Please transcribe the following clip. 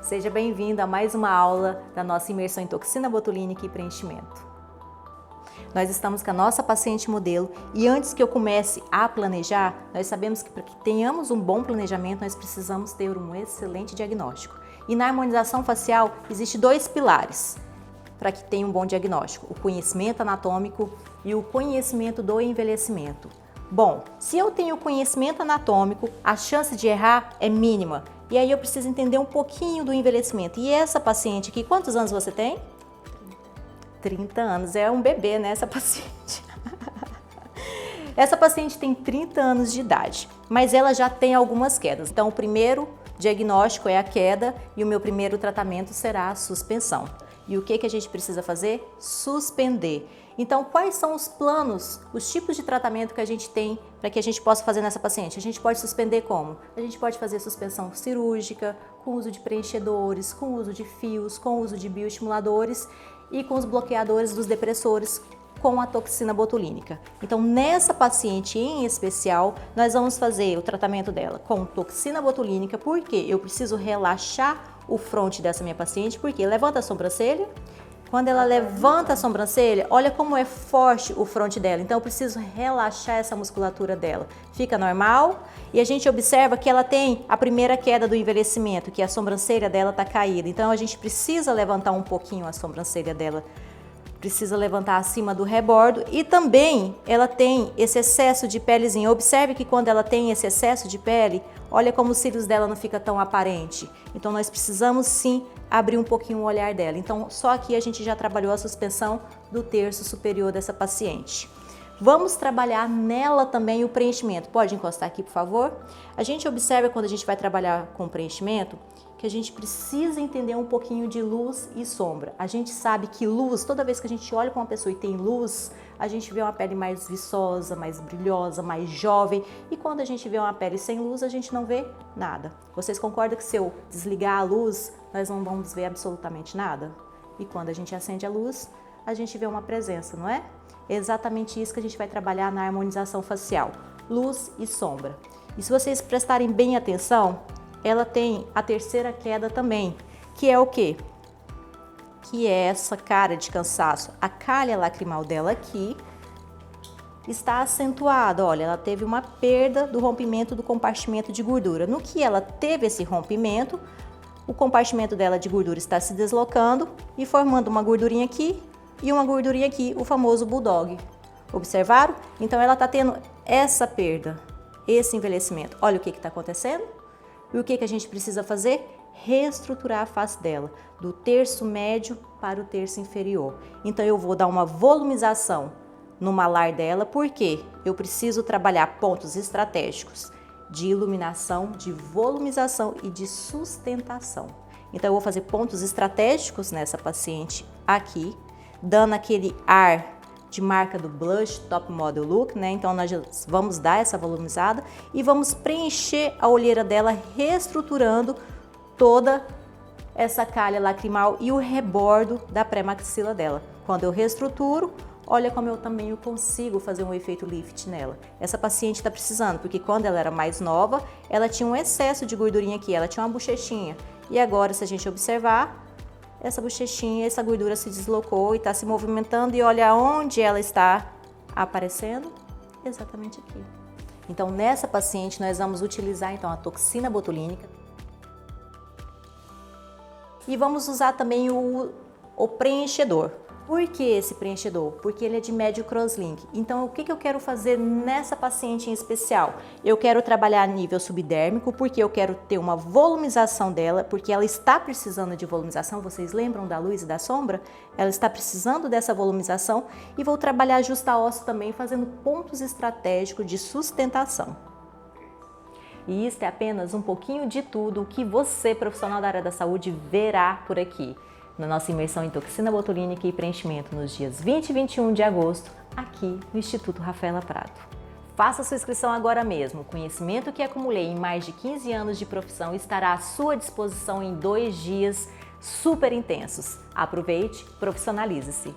Seja bem-vindo a mais uma aula da nossa imersão em toxina botulínica e preenchimento. Nós estamos com a nossa paciente modelo e antes que eu comece a planejar, nós sabemos que para que tenhamos um bom planejamento, nós precisamos ter um excelente diagnóstico. E na harmonização facial, existem dois pilares para que tenha um bom diagnóstico: o conhecimento anatômico e o conhecimento do envelhecimento. Bom, se eu tenho conhecimento anatômico, a chance de errar é mínima. E aí eu preciso entender um pouquinho do envelhecimento. E essa paciente aqui, quantos anos você tem? 30 anos. É um bebê, né, essa paciente? Essa paciente tem 30 anos de idade, mas ela já tem algumas quedas. Então, o primeiro diagnóstico é a queda e o meu primeiro tratamento será a suspensão. E o que a gente precisa fazer? Suspender. Então, quais são os planos, os tipos de tratamento que a gente tem para que a gente possa fazer nessa paciente? A gente pode suspender como? A gente pode fazer suspensão cirúrgica, com uso de preenchedores, com uso de fios, com uso de bioestimuladores e com os bloqueadores dos depressores com a toxina botulínica. Então, nessa paciente em especial, nós vamos fazer o tratamento dela com toxina botulínica, porque eu preciso relaxar o fronte dessa minha paciente, porque levanta a sobrancelha. Quando ela levanta a sobrancelha, olha como é forte o fronte dela. Então, eu preciso relaxar essa musculatura dela. Fica normal e a gente observa que ela tem a primeira queda do envelhecimento, que a sobrancelha dela está caída. Então, a gente precisa levantar um pouquinho a sobrancelha dela. Precisa levantar acima do rebordo e também ela tem esse excesso de pelezinha. Observe que quando ela tem esse excesso de pele, olha como os cílios dela não fica tão aparente. Então nós precisamos sim abrir um pouquinho o olhar dela. Então só aqui a gente já trabalhou a suspensão do terço superior dessa paciente. Vamos trabalhar nela também o preenchimento. Pode encostar aqui, por favor? A gente observa quando a gente vai trabalhar com preenchimento que a gente precisa entender um pouquinho de luz e sombra. A gente sabe que luz, toda vez que a gente olha para uma pessoa e tem luz, a gente vê uma pele mais viçosa, mais brilhosa, mais jovem. E quando a gente vê uma pele sem luz, a gente não vê nada. Vocês concordam que se eu desligar a luz, nós não vamos ver absolutamente nada? E quando a gente acende a luz, a gente vê uma presença, não é? É exatamente isso que a gente vai trabalhar na harmonização facial, luz e sombra. E se vocês prestarem bem atenção, ela tem a terceira queda também, que é o quê? Que é essa cara de cansaço. A calha lacrimal dela aqui está acentuada, olha, ela teve uma perda do rompimento do compartimento de gordura. No que ela teve esse rompimento, o compartimento dela de gordura está se deslocando e formando uma gordurinha aqui e uma gordurinha aqui, o famoso bulldog. Observaram? Então ela está tendo essa perda, esse envelhecimento. Olha o que está acontecendo. E o que a gente precisa fazer? Reestruturar a face dela, do terço médio para o terço inferior. Então eu vou dar uma volumização no malar dela, porque eu preciso trabalhar pontos estratégicos de iluminação, de volumização e de sustentação. Então eu vou fazer pontos estratégicos nessa paciente aqui, dando aquele ar de marca do Blush Top Model Look, né? Então nós vamos dar essa volumizada e vamos preencher a olheira dela, reestruturando toda essa calha lacrimal e o rebordo da pré-maxila dela. Quando eu reestruturo, olha como eu também consigo fazer um efeito lift nela. Essa paciente está precisando, porque quando ela era mais nova, ela tinha um excesso de gordurinha aqui, ela tinha uma bochechinha. E agora, se a gente observar, essa bochechinha, essa gordura se deslocou e está se movimentando e olha onde ela está aparecendo, exatamente aqui. Então, nessa paciente, nós vamos utilizar então a toxina botulínica e vamos usar também o preenchedor. Por que esse preenchedor? Porque ele é de médio crosslink. Então, o que eu quero fazer nessa paciente em especial? Eu quero trabalhar a nível subdérmico, porque eu quero ter uma volumização dela, porque ela está precisando de volumização. Vocês lembram da luz e da sombra? Ela está precisando dessa volumização. E vou trabalhar justa ósseo também, fazendo pontos estratégicos de sustentação. E isso é apenas um pouquinho de tudo o que você, profissional da área da saúde, verá por aqui na nossa imersão em toxina botulínica e preenchimento nos dias 20 e 21 de agosto, aqui no Instituto Rafaela Prado. Faça sua inscrição agora mesmo. O conhecimento que acumulei em mais de 15 anos de profissão estará à sua disposição em 2 dias super intensos. Aproveite, profissionalize-se.